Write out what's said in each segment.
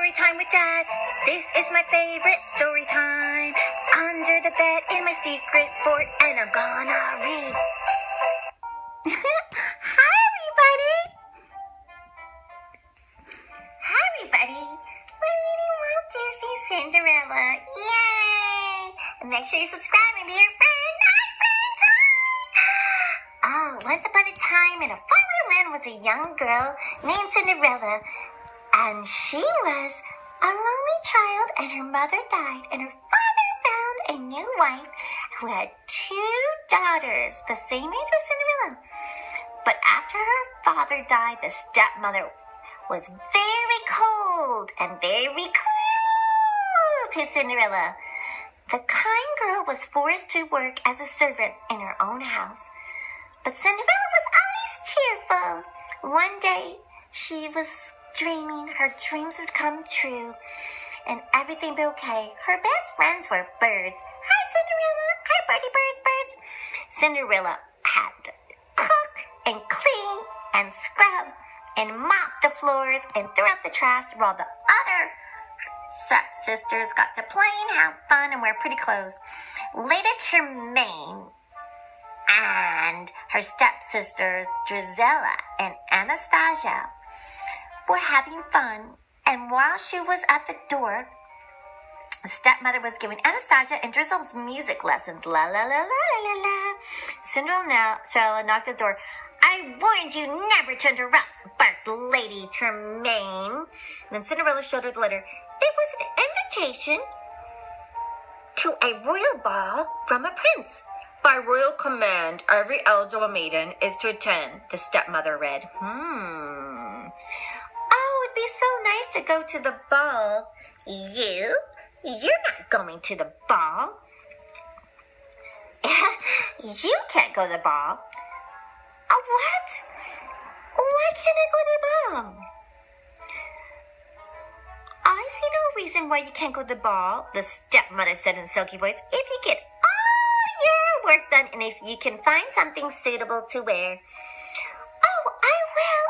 story time with Dad. This is my favorite story time. Under the bed in my secret fort, and I'm gonna read. Hi, everybody. Hi, everybody. We're reading Walt Disney's Cinderella. Yay! And make sure you subscribe and be your friend. Hi, friends. Hi. Oh, once upon a time in a faraway land was a young girl named Cinderella. And she was a lonely child, and her mother died, and her father found a new wife who had 2 daughters, the same age as Cinderella. But after her father died, the stepmother was very cold and very cruel to Cinderella. The kind girl was forced to work as a servant in her own house. But Cinderella was always cheerful. One day, she was dreaming her dreams would come true and everything be okay. Her best friends were birds. Hi, Cinderella. Hi, birdie birds. Cinderella had to cook and clean and scrub and mop the floors and throw out the trash while the other sisters got to play and have fun and wear pretty clothes. Lady Tremaine and her stepsisters, Drizella and Anastasia, were having fun, and while she was at the door, the stepmother was giving Anastasia and Drizzle's music lessons. La la la la la la la. Cinderella knocked at the door. I warned you never to interrupt, barked Lady Tremaine. Then Cinderella showed her the letter. It was an invitation to a royal ball from a prince. By royal command, every eligible maiden is to attend, the stepmother read. Oh, it'd be so nice to go to the ball. You're not going to the ball. You can't go to the ball. What? Why can't I go to the ball? I see no reason why you can't go to the ball, the stepmother said in a silky voice. If you get all your work done and if you can find something suitable to wear. Oh, I will.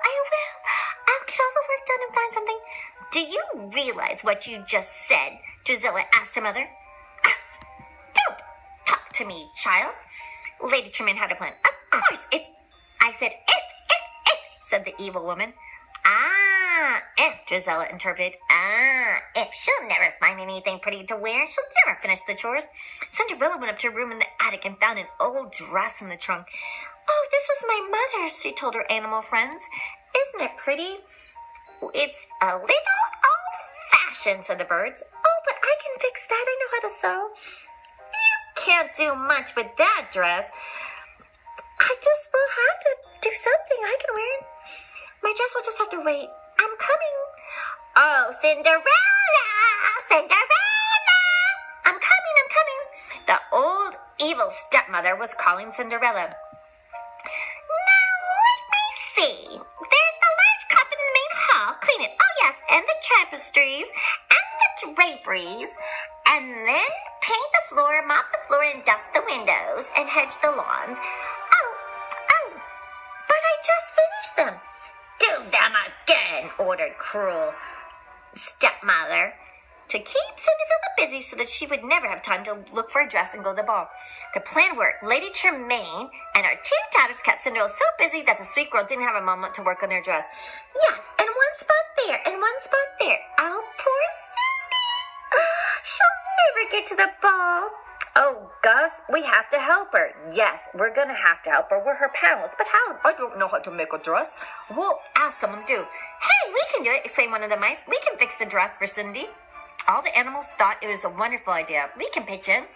I'll get all the work done and find something. Do you realize what you just said? Drizella asked her mother. Don't talk to me, child. Lady Tremaine had a plan. Of course, if, said the evil woman. If, Drizella interpreted. If she'll never find anything pretty to wear, she'll never finish the chores. Cinderella went up to her room in the attic and found an old dress in the trunk. Oh, this was my mother's, she told her animal friends. Isn't it pretty? It's a little old-fashioned, said the birds. Oh, but I can fix that. I know how to sew. You can't do much with that dress. I just will have to do something. I can wear it. My dress will just have to wait. I'm coming. Oh, Cinderella! I'm coming. The old evil stepmother was calling Cinderella. Now, let me see. There's the large carpet in the main hall. Clean it. Oh, yes, and the tapestries and the draperies. And then paint the floor, mop the floor, and dust the windows and hedge the lawns. Oh, but I just finished them. Do them again, ordered cruel stepmother, to keep Cinderella busy so that she would never have time to look for a dress and go to the ball. The plan worked. Lady Tremaine and her 2 daughters kept Cinderella so busy that the sweet girl didn't have a moment to work on her dress. Yes, and one spot there, and one spot there. Oh, poor Cindy. She'll never get to the ball. Oh, Gus, we have to help her. Yes, we're going to have to help her. We're her pals. But how? I don't know how to make a dress. We'll ask someone to do. Hey, we can do it, exclaimed one of the mice. We can fix the dress for Cindy. All the animals thought it was a wonderful idea. We can pitch in.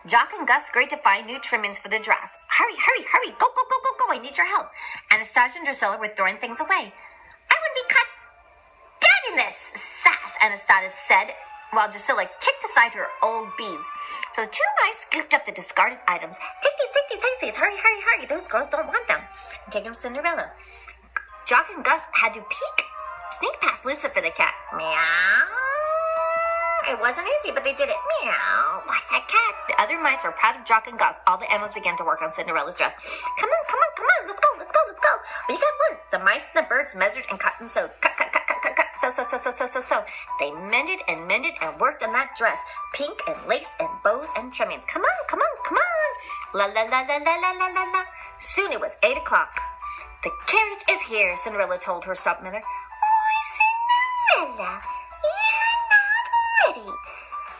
Jock and Gus scurried to find new trimmings for the dress. Hurry. Go. I need your help. Anastasia and Drizella were throwing things away. I would be cut dead in this sash, Anastasia said, while Drizella kicked aside her old beads. So the 2 mice scooped up the discarded items. Take these. Hurry. Those girls don't want them. And take them to Cinderella. Jock and Gus had to sneak past Lucifer the cat. Meow. It wasn't easy, but they did it. Meow. Watch that cat. The other mice were proud of Jock and Gus. All the animals began to work on Cinderella's dress. Come on. Let's go. We got work. The mice and the birds measured and cut and sewed. Cut. So. They mended and worked on that dress. Pink and lace and bows and trimmings. Come on. La la la la la la la la la. Soon it was 8 o'clock. The carriage is here, Cinderella told her stepmother. Why, Cinderella, you're not ready,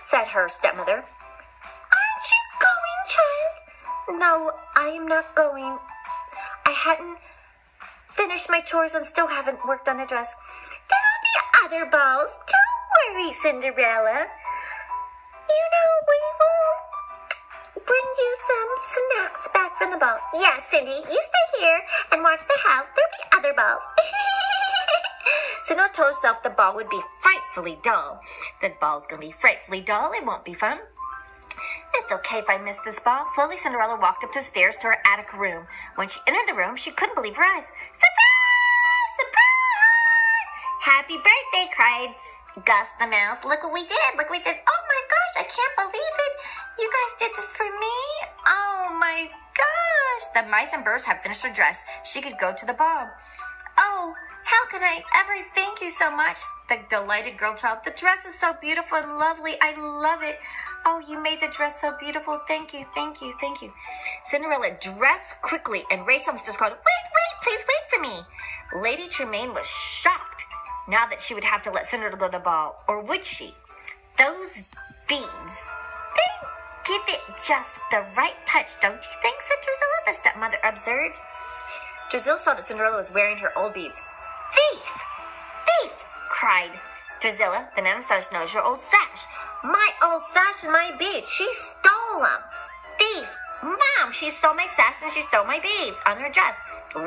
said her stepmother. Aren't you going, child? No, I am not going. I hadn't finished my chores and still haven't worked on the dress. There'll be other balls. Don't worry, Cinderella. You know, we will bring you some snacks back from the ball. Yeah, Cindy, you stay here and watch the house. There'll be other balls. Cinderella told herself the ball would be frightfully dull. The ball's going to be frightfully dull. It won't be fun. It's okay if I miss this ball. Slowly, Cinderella walked up the stairs to her attic room. When she entered the room, she couldn't believe her eyes. Surprise! Surprise! Happy birthday, cried Gus the mouse. Look what we did. Oh my gosh, I can't believe it. You guys did this for me? Oh my gosh. The mice and birds had finished her dress. She could go to the ball. Oh, how can I ever thank you so much? The delighted girl child. The dress is so beautiful and lovely. I love it. Oh, you made the dress so beautiful. Thank you. Cinderella dressed quickly and raced on the stairs, called, Wait, please wait for me. Lady Tremaine was shocked now that she would have to let Cinderella go to the ball. Or would she? Those beads, they give it just the right touch, don't you think, said Drusilla, the stepmother observed. Drusilla saw that Cinderella was wearing her old beads. Thief, cried Drusilla. Then Anastasia knows your old sash. My old sash and my beads. She stole them. Thief. Mom, she stole my sash and she stole my beads on her dress.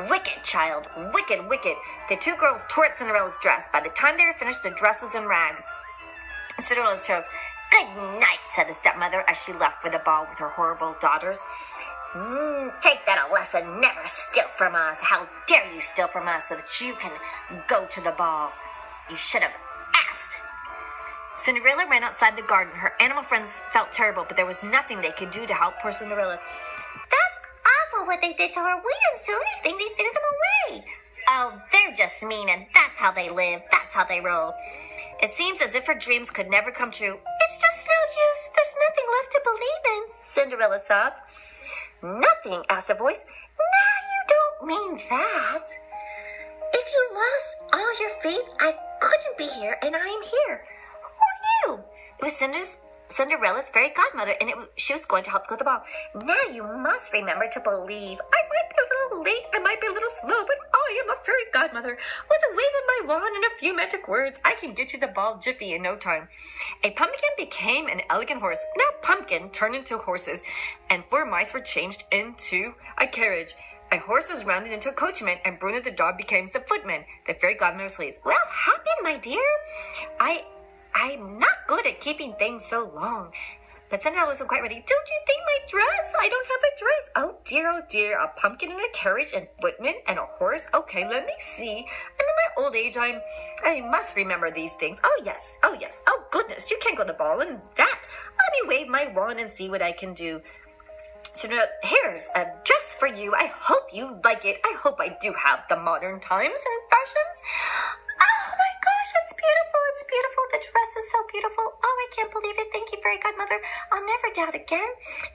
Wicked, child. Wicked. The two girls tore at Cinderella's dress. By the time they were finished, the dress was in rags. Cinderella's tails. Good night, said the stepmother as she left for the ball with her horrible daughters. Take that a lesson. Never steal from us. How dare you steal from us so that you can go to the ball? You should have asked. Cinderella ran outside the garden. Her animal friends felt terrible, but there was nothing they could do to help poor Cinderella. That's awful what they did to her. We didn't do anything. They threw them away. Oh, they're just mean, and that's how they live. That's how they roll. It seems as if her dreams could never come true. It's just no use. There's nothing left to believe in, Cinderella sobbed. Nothing, asked a voice. Now you don't mean that. If you lost all your faith, I couldn't be here, and I am here. Who are you? It was Cinderella's fairy godmother, and she was going to help go to the ball. Now you must remember to believe. I might be a little late, I might be a little slow, but I am a fairy godmother. With a wave of my wand and a few magic words, I can get you the ball jiffy in no time. A pumpkin became an elegant horse. Now pumpkin turned into horses, and 4 mice were changed into a carriage. A horse was rounded into a coachman, and Bruno the dog became the footman. The fairy godmother sleeps. Well, happened, my dear. I'm not good at keeping things so long. But Cinderella wasn't quite ready. Don't you think my dress? I don't have a dress. Oh dear. A pumpkin and a carriage and footman and a horse. Okay, let me see. And in my old age, I must remember these things. Oh, yes. Oh, goodness, you can't go to the ball and that. Let me wave my wand and see what I can do. Cinderella, here's a dress for you. I hope you like it. I hope I do have the modern times and fashions. Oh my gosh, it's beautiful. The dress is so beautiful. Oh, I can't believe it. Thank you, fairy godmother. I'll never doubt again.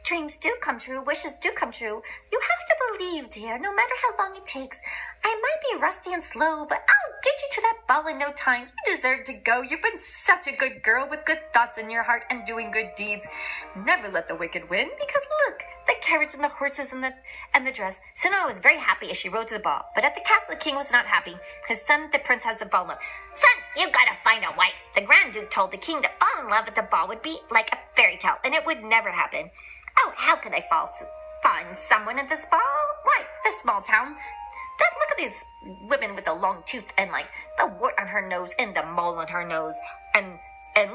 Dreams do come true. Wishes do come true. You have to believe, dear, no matter how long it takes. I might be rusty and slow, but I'll get you to that ball in no time. You deserve to go. You've been such a good girl with good thoughts in your heart and doing good deeds. Never let the wicked win, because look, the carriage and the horses and the dress. Cinderella was very happy as she rode to the ball, but at the castle the king was not happy. His son, the prince, had to fall in love. Son, you gotta find a wife. The Grand Duke told the king that fall in love at the ball would be like a fairy tale, and it would never happen. Oh, how could I find someone at this ball? Why, this small town. Look at these women with the long tooth and like the wart on her nose and the mole on her nose, and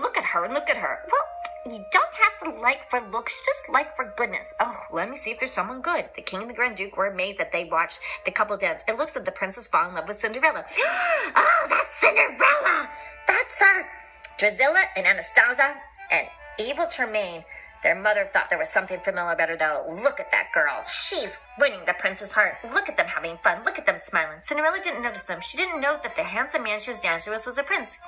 look at her. Well, you don't have to like for looks, just like for goodness. Oh, let me see if there's someone good. The king and the Grand Duke were amazed that they watched the couple dance. It looks like the princess fall in love with Cinderella. Oh, that's Cinderella! That's her! Drusilla and Anastasia and evil Tremaine. Their mother thought there was something familiar about her, though. Look at that girl. She's winning the prince's heart. Look at them having fun. Look at them smiling. Cinderella didn't notice them. She didn't know that the handsome man she was dancing with was a prince.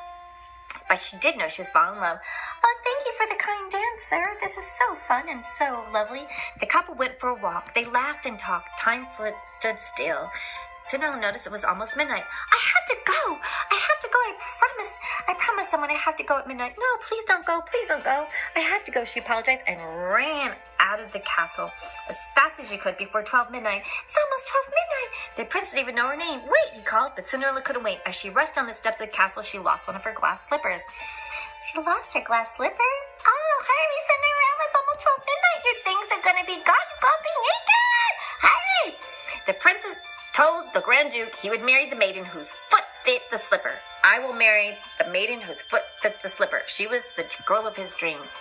But she did know she was falling in love. Oh, thank you for the kind dance, sir. This is so fun and so lovely. The couple went for a walk. They laughed and talked. Time stood still. Cinderella noticed it was almost midnight. I have to go. I promise someone I have to go at midnight. No, please don't go. Please don't go. I have to go, she apologized and ran out of the castle as fast as she could before 12 midnight. It's almost 12 midnight. The prince didn't even know her name. Wait, he called, but Cinderella couldn't wait. As she rushed down the steps of the castle, she lost one of her glass slippers. She lost her glass slipper? Oh, hurry, Cinderella. It's almost 12 midnight. Your things are going to be gone. You're going to be naked. Hurry. The prince told the Grand Duke he would marry the maiden whose foot fit the slipper. I will marry the maiden whose foot fit the slipper. She was the girl of his dreams.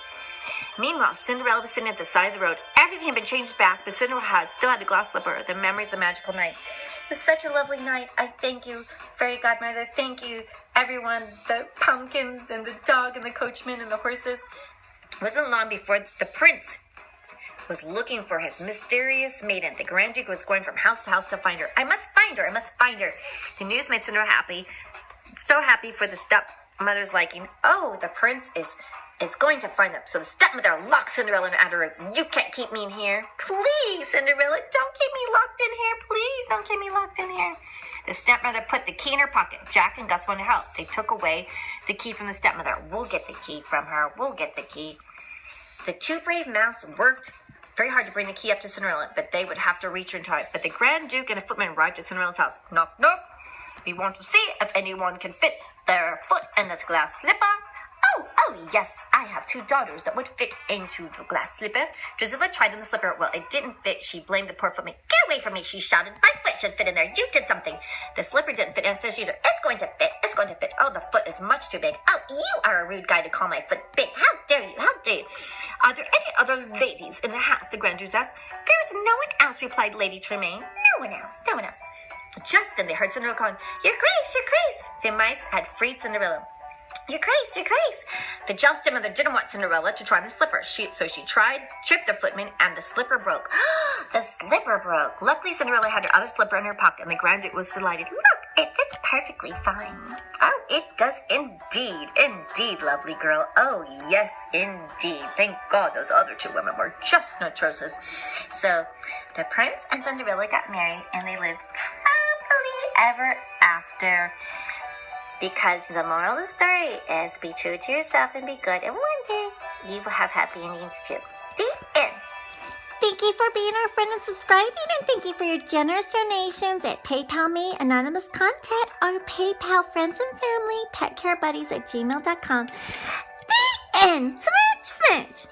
Meanwhile, Cinderella was sitting at the side of the road. Everything had been changed back, but Cinderella still had the glass slipper, the memories of the magical night. It was such a lovely night. I thank you, fairy godmother. Thank you, everyone, the pumpkins and the dog and the coachman and the horses. It wasn't long before the prince was looking for his mysterious maiden. The Grand Duke was going from house to house to find her. I must find her. I must find her. The news made Cinderella happy. So happy for the stepmother's liking. Oh, the prince is going to find them. So the stepmother locked Cinderella in her room. You can't keep me in here. Please, Cinderella, don't keep me locked in here. Please don't keep me locked in here. The stepmother put the key in her pocket. Jack and Gus wanted to help. They took away the key from the stepmother. We'll get the key from her. We'll get the key. The two brave mouths worked very hard to bring the key up to Cinderella, but they would have to reach her in time. But the Grand Duke and a footman arrived at Cinderella's house. Knock, knock. We want to see if anyone can fit their foot in this glass slipper. Oh, yes, I have two daughters that would fit into the glass slipper. Drusilla tried on the slipper. Well, it didn't fit. She blamed the poor footman. Get away from me, she shouted. My foot should fit in there. You did something. The slipper didn't fit in, says she. It's going to fit. It's going to fit. Oh, the foot is much too big. Oh, you are a rude guy to call my foot big. How dare you? How dare you? Are there any other ladies in the house? The Grand Duke asked. There is no one else, replied Lady Tremaine. No one else. No one else. Just then they heard Cinderella calling, Your Grace, Your Grace. The mice had freed Cinderella. Your Grace, Your Grace. The jealous stepmother didn't want Cinderella to try on the slipper. So she tripped the footman, and the slipper broke. The slipper broke. Luckily, Cinderella had her other slipper in her pocket, and the Grand Duke was delighted. Look, it fits perfectly fine. Oh, it does indeed. Indeed, lovely girl. Oh, yes, indeed. Thank God those other two women were just atrocious. So the prince and Cinderella got married, and they lived happily ever after. Because the moral of the story is be true to yourself and be good. And one day, you will have happy endings too. The end. Thank you for being our friend and subscribing. And thank you for your generous donations at PayPal Me, Anonymous Content, or PayPal Friends and Family, PetCareBuddies@gmail.com. The end. Smooch, smooch.